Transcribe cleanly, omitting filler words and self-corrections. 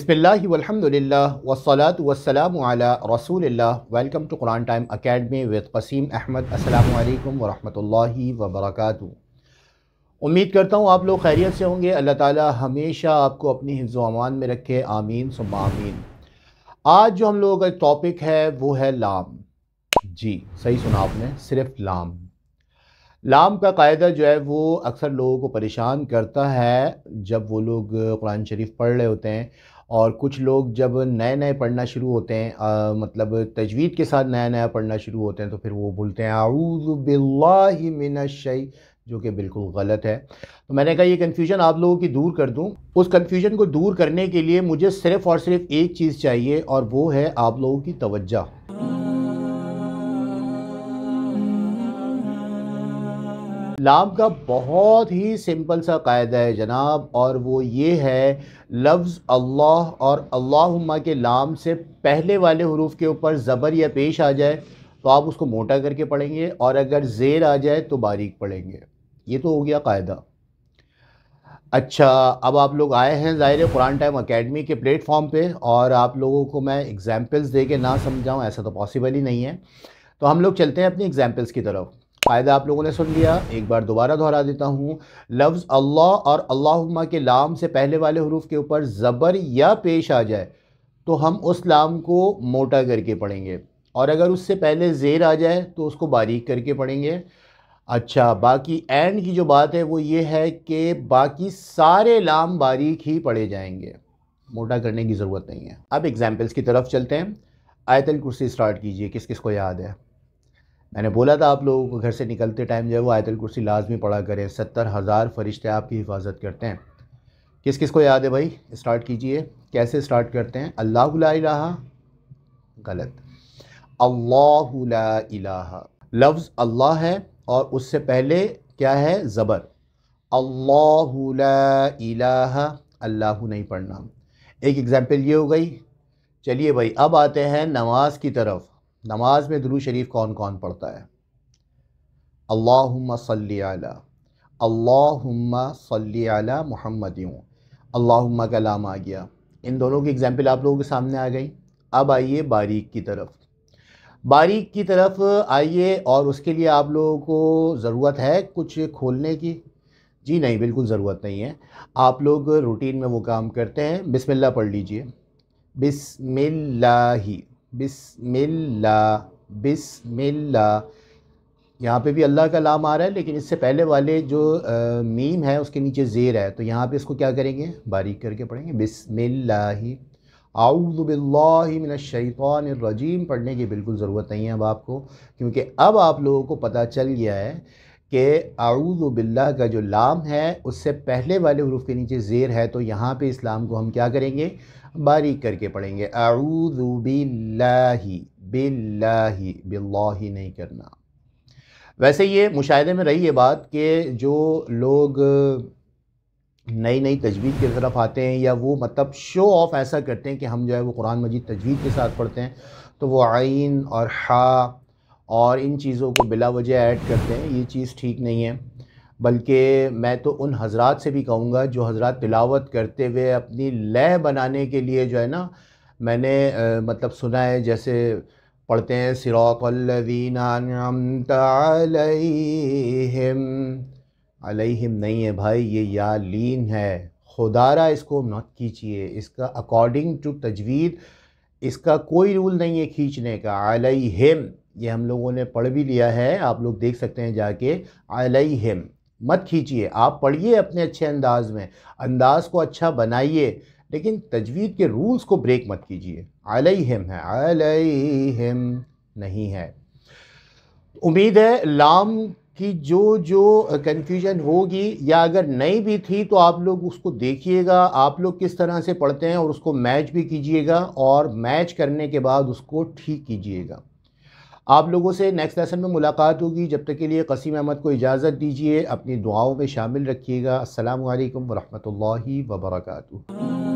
बिस्मिल्लाहि वल्हम्दुलिल्लाह वस्सलातु वस्सलामु अला रसूलिल्लाह। Welcome to Quran time academy with Qasim Ahmed. अस्सलामु अलैकुम वरहमतुल्लाहि वबरकातुहू। उम्मीद करता हूँ आप लोग खैरियत से होंगे। अल्लाह ताला हमेशा आपको अपनी हिफ्ज़ व अमान में रखे, आमीन सुम्मा आमीन। आज जो हम लोगों का टॉपिक है वो है लाम। जी सही सुना आपने, सिर्फ लाम। लाम का कायदा जो है वो अक्सर लोगों को परेशान करता है जब वो लोग कुरान शरीफ पढ़ रहे होते हैं, और कुछ लोग जब नए नए पढ़ना शुरू होते हैं, मतलब तजवीद के साथ नया नया पढ़ना शुरू होते हैं, तो फिर वो बोलते हैं आऊज़ु बिल्लाहि मिनश शै, जो कि बिल्कुल गलत है। तो मैंने कहा ये कन्फ्यूजन आप लोगों की दूर कर दूं। उस कन्फ्यूजन को दूर करने के लिए मुझे सिर्फ़ और सिर्फ एक चीज़ चाहिए, और वो है आप लोगों की तवज्जो। लाम का बहुत ही सिंपल सा कायदा है जनाब, और वो ये है लफ्ज़ अल्लाह और अल्लाहुम्मा के लाम से पहले वाले हरूफ के ऊपर ज़बर या पेश आ जाए तो आप उसको मोटा करके पढ़ेंगे, और अगर ज़ेर आ जाए तो बारीक पढ़ेंगे। ये तो हो गया कायदा। अच्छा, अब आप लोग आए हैं ज़ाहिर कुरान टाइम अकेडमी के प्लेटफॉर्म पे, और आप लोगों को मैं एग्जाम्पल्स दे के ना समझाऊँ ऐसा तो पॉसिबल ही नहीं है। तो हम लोग चलते हैं अपनी एग्जाम्पल्स की तरफ। कायदा आप लोगों ने सुन लिया, एक बार दोबारा दोहरा देता हूँ। लफ्ज़ अल्लाह और अल्लाहुम्मा के लाम से पहले वाले हरूफ के ऊपर ज़बर या पेश आ जाए तो हम उस लाम को मोटा करके पढ़ेंगे, और अगर उससे पहले ज़ेर आ जाए तो उसको बारीक करके पढ़ेंगे। अच्छा, बाकी एंड की जो बात है वो ये है कि बाकी सारे लाम बारीक ही पढ़े जाएंगे, मोटा करने की ज़रूरत नहीं है। अब एग्जाम्पल्स की तरफ चलते हैं। आयतल कुर्सी स्टार्ट कीजिए। किस किस को याद है? मैंने बोला था आप लोगों को घर से निकलते टाइम जो है वो आयतल कुर्सी लाजमी पढ़ा करें। 70,000 फरिश्ते आपकी हिफाजत करते हैं। किस किस को याद है भाई? स्टार्ट कीजिए। कैसे स्टार्ट करते हैं? अल्लाहु ला इलाहा, गलत। अल्लाहु ला इलाहा, लफ्ज़ अल्लाह है और उससे पहले क्या है? ज़बर। अल्लाहु ला इलाहा, अल्लाहु नहीं पढ़ना। एक एग्जाम्पल ये हो गई। चलिए भाई, अब आते हैं नमाज की तरफ। नमाज में दुरूद शरीफ कौन कौन पढ़ता है? अल्लाहुम्मा सल्ली अला, अल्लाहुम्मा सल्ली अला मुहम्मदिन। अल्लाहुम्मा का लाम आ गया। इन दोनों की एग्जाम्पल आप लोगों के सामने आ गई। अब आइए बारीक की तरफ। बारीक की तरफ आइए, और उसके लिए आप लोगों को ज़रूरत है कुछ खोलने की? जी नहीं, बिल्कुल ज़रूरत नहीं है। आप लोग रूटीन में वो काम करते हैं। बिस्मिल्लाह पढ़ लीजिए। बिस्मिल्लाही, बिस्मिल्लाह, बिस्मिल्लाह। यहाँ पे भी अल्लाह का लाम आ रहा है, लेकिन इससे पहले वाले जो मीम है उसके नीचे ज़ेर है, तो यहाँ पे इसको क्या करेंगे? बारीक करके पढ़ेंगे। बिस्मिल्लाही, आऊज़ु बिल्लाहि मिनश शैतानिर रजीम पढ़ने की बिल्कुल ज़रूरत नहीं है अब आपको, क्योंकि अब आप लोगों को पता चल गया है कि आऊज़ु बिल्लाह का जो लाम है उससे पहले वाले हरूफ के नीचे ज़ेर है, तो यहाँ पे इस लाम को हम क्या करेंगे? बारीक करके पढ़ेंगे। आऊज़ु बिल्लाहि, बिल्लाहि, बिल्लाहि नहीं करना। वैसे ये मुशाहिदे में रही ये बात कि जो लोग नई नई तजवीद की तरफ आते हैं, या वो मतलब शो ऑफ ऐसा करते हैं कि हम जो है वो कुरान मजीद तजवीद के साथ पढ़ते हैं, तो वो आइन और हा और इन चीज़ों को बिला वजह ऐड करते हैं। ये चीज़ ठीक नहीं है। बल्कि मैं तो उन हज़रात से भी कहूँगा जो हज़रात तिलावत करते हुए अपनी लय बनाने के लिए जो है ना, मैंने मतलब सुना है, जैसे पढ़ते हैं सिरातल्लज़ीना अनअमता अलैहिम। अलैहिम नहीं है भाई, ये या लीन है। खुदारा इसको मत कीजिए। इसका अकॉर्डिंग टू तजवीद इसका कोई रूल नहीं है खींचने का। अलैहिम ये हम लोगों ने पढ़ भी लिया है, आप लोग देख सकते हैं जाके। अलैहिम मत खींचिए, आप पढ़िए अपने अच्छे अंदाज में, अंदाज को अच्छा बनाइए, लेकिन तजवीद के रूल्स को ब्रेक मत कीजिए। अलैहिम है, अलैहिम नहीं है। उम्मीद है लाम की जो कन्फ्यूजन होगी, या अगर नहीं भी थी तो आप लोग उसको देखिएगा आप लोग किस तरह से पढ़ते हैं, और उसको मैच भी कीजिएगा, और मैच करने के बाद उसको ठीक कीजिएगा। आप लोगों से नेक्स्ट लेसन में मुलाकात होगी। जब तक के लिए क़सीम अहमद को इजाज़त दीजिए। अपनी दुआओं में शामिल रखिएगा। अस्सलामु अलैकुम वरहमतुल्लाहि वबरकातुहू।